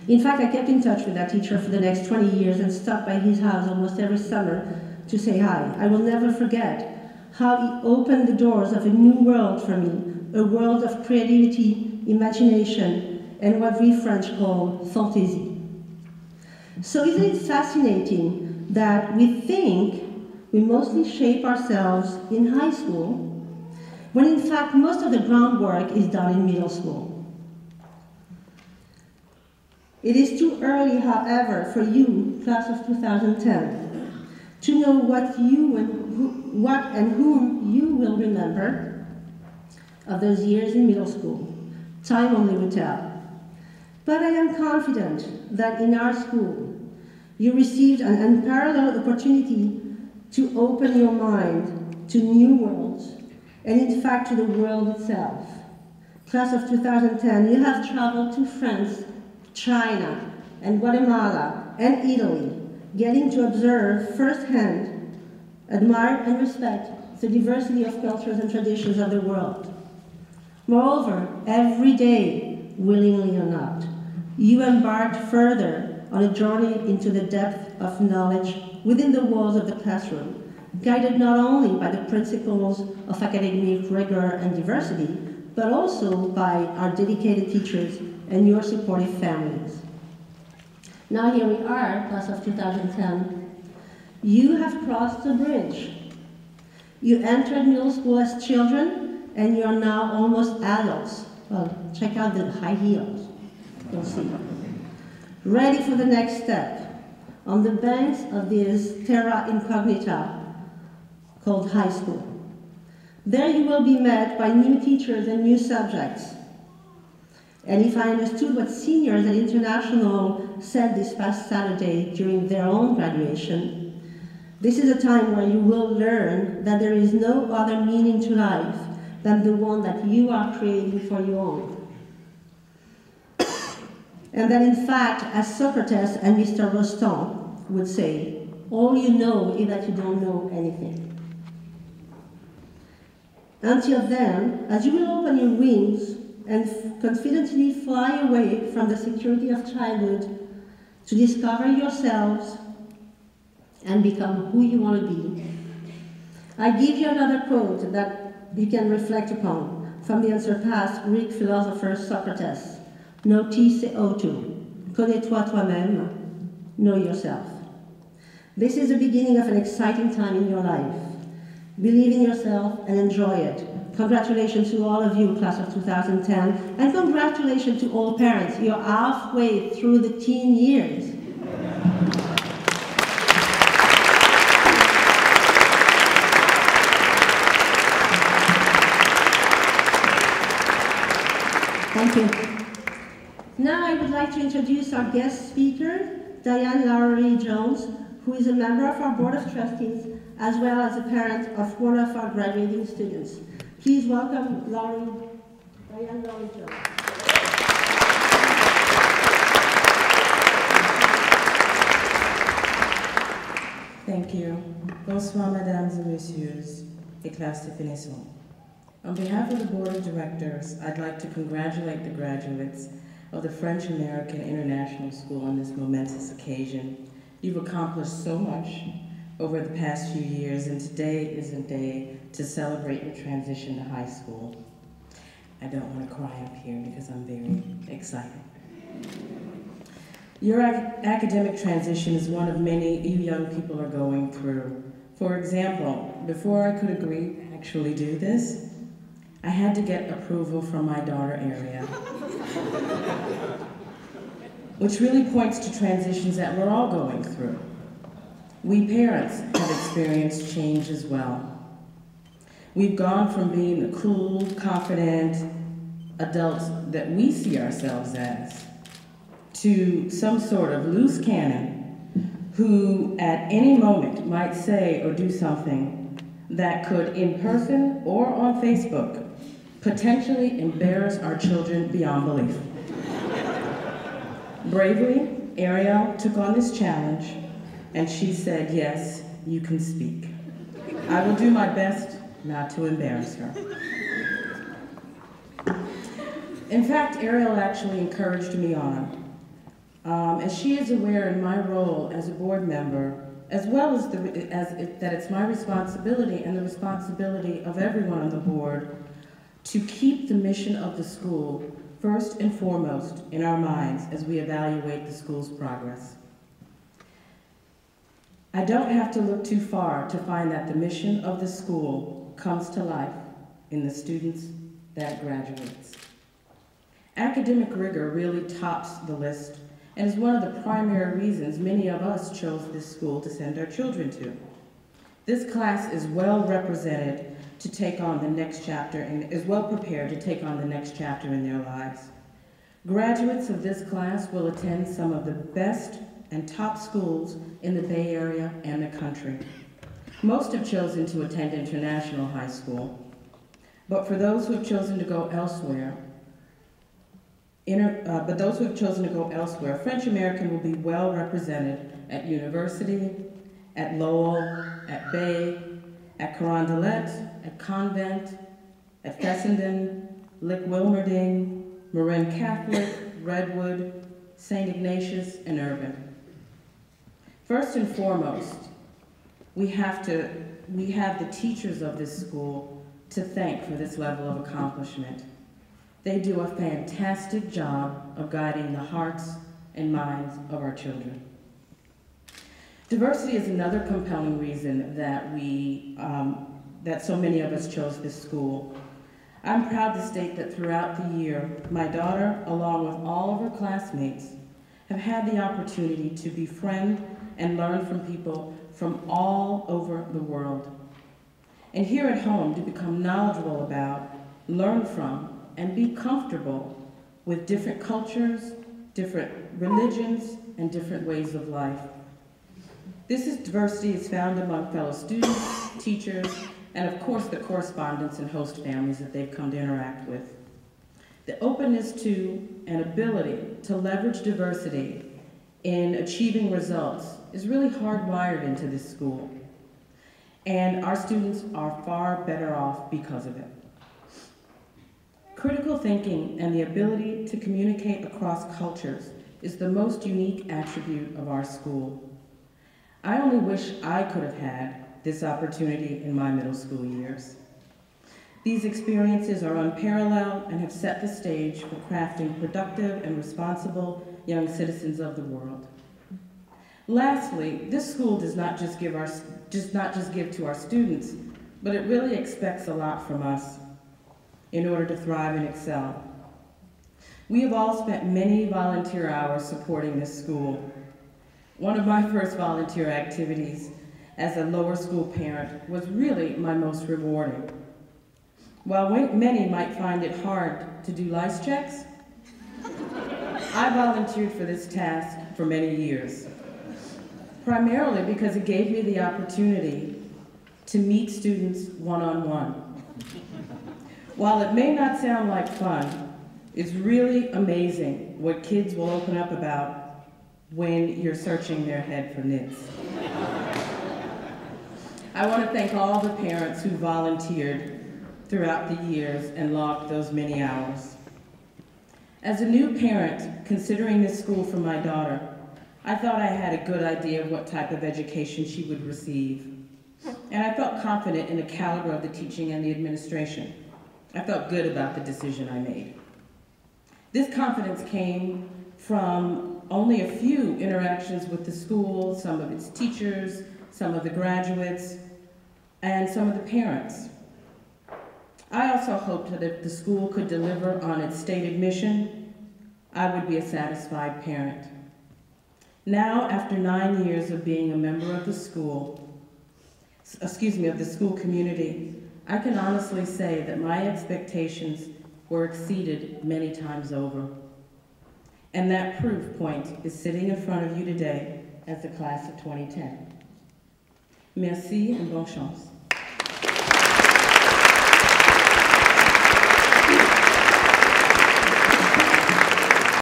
In fact, I kept in touch with that teacher for the next 20 years and stopped by his house almost every summer to say hi. I will never forget how he opened the doors of a new world for me, a world of creativity, imagination, and what we French call fantaisie. So isn't it fascinating that we think we mostly shape ourselves in high school, when in fact most of the groundwork is done in middle school? It is too early, however, for you, class of 2010, to know what and whom you will remember of those years in middle school. Time only will tell. But I am confident that in our school, you received an unparalleled opportunity to open your mind to new worlds, and in fact to the world itself. Class of 2010, you have traveled to France, China, and Guatemala, and Italy, getting to observe firsthand, admire and respect the diversity of cultures and traditions of the world. Moreover, every day, willingly or not, you embarked further on a journey into the depth of knowledge within the walls of the classroom, guided not only by the principles of academic rigor and diversity, but also by our dedicated teachers and your supportive families. Now here we are, class of 2010. You have crossed the bridge. You entered middle school as children, and you are now almost adults. Well, check out the high heels, you'll see. Ready for the next step on the banks of this terra incognita called high school. There you will be met by new teachers and new subjects. And if I understood what seniors at International said this past Saturday during their own graduation, this is a time where you will learn that there is no other meaning to life than the one that you are creating for your own. And that in fact, as Socrates and Mr. Rostand would say, all you know is that you don't know anything. Until then, as you will open your wings and confidently fly away from the security of childhood to discover yourselves and become who you want to be, I give you another quote that you can reflect upon from the unsurpassed Greek philosopher Socrates. Noti se autou, connais-toi toi-même, know yourself. This is the beginning of an exciting time in your life. Believe in yourself and enjoy it. Congratulations to all of you, class of 2010, and congratulations to all parents. You're halfway through the teen years. Thank you. Now I would like to introduce our guest speaker, Diane Lowry Jones, who is a member of our Board of Trustees, as well as a parent of one of our graduating students. Please welcome Diane Lowry Jones. Thank you. Bonsoir, mesdames et messieurs, et classe de finissant. On behalf of the Board of Directors, I'd like to congratulate the graduates of the French-American International School on this momentous occasion. You've accomplished so much over the past few years, and today is a day to celebrate your transition to high school. I don't want to cry up here because I'm very excited. Your academic transition is one of many you young people are going through. For example, before I could actually do this, I had to get approval from my daughter, Ariel, which really points to transitions that we're all going through. We parents have experienced change as well. We've gone from being the cool, confident adults that we see ourselves as to some sort of loose cannon who at any moment might say or do something that could, in person or on Facebook, potentially embarrass our children beyond belief. Bravely, Ariel took on this challenge, and she said, yes, you can speak. I will do my best not to embarrass her. In fact, Ariel actually encouraged me on. As she is aware in my role as a board member, as well as that it's my responsibility and the responsibility of everyone on the board to keep the mission of the school first and foremost in our minds as we evaluate the school's progress. I don't have to look too far to find that the mission of the school comes to life in the students that graduates. Academic rigor really tops the list and is one of the primary reasons many of us chose this school to send our children to. This class is well represented to take on the next chapter and is well prepared to take on the next chapter in their lives. Graduates of this class will attend some of the best and top schools in the Bay Area and the country. Most have chosen to attend international high school, but for those who have chosen to go elsewhere, French American will be well represented at university, at Lowell, at Bay, at Carondelet, at Convent, at Fessenden, Lick Wilmerding, Marin Catholic, Redwood, St. Ignatius, and Urban. First and foremost, we have the teachers of this school to thank for this level of accomplishment. They do a fantastic job of guiding the hearts and minds of our children. Diversity is another compelling reason that that so many of us chose this school. I'm proud to state that throughout the year, my daughter, along with all of her classmates, have had the opportunity to befriend and learn from people from all over the world. And here at home, to become knowledgeable about, learn from, and be comfortable with different cultures, different religions, and different ways of life. This diversity is found among fellow students, teachers, and of course the correspondents and host families that they've come to interact with. The openness to and ability to leverage diversity in achieving results is really hardwired into this school, and our students are far better off because of it. Critical thinking and the ability to communicate across cultures is the most unique attribute of our school. I only wish I could have had this opportunity in my middle school years. These experiences are unparalleled and have set the stage for crafting productive and responsible young citizens of the world. Lastly, this school does not just give to our students, but it really expects a lot from us in order to thrive and excel. We have all spent many volunteer hours supporting this school. One of my first volunteer activities as a lower school parent was really my most rewarding. While many might find it hard to do lice checks, I volunteered for this task for many years, primarily because it gave me the opportunity to meet students one-on-one. While it may not sound like fun, it's really amazing what kids will open up about when you're searching their head for nits. I want to thank all the parents who volunteered throughout the years and logged those many hours. As a new parent considering this school for my daughter, I thought I had a good idea of what type of education she would receive. And I felt confident in the caliber of the teaching and the administration. I felt good about the decision I made. This confidence came from only a few interactions with the school, some of its teachers, some of the graduates, and some of the parents. I also hoped that if the school could deliver on its stated mission, I would be a satisfied parent. Now, after 9 years of being a member of the school, of the school community, I can honestly say that my expectations were exceeded many times over. And that proof point is sitting in front of you today as the class of 2010. Merci and bonne chance.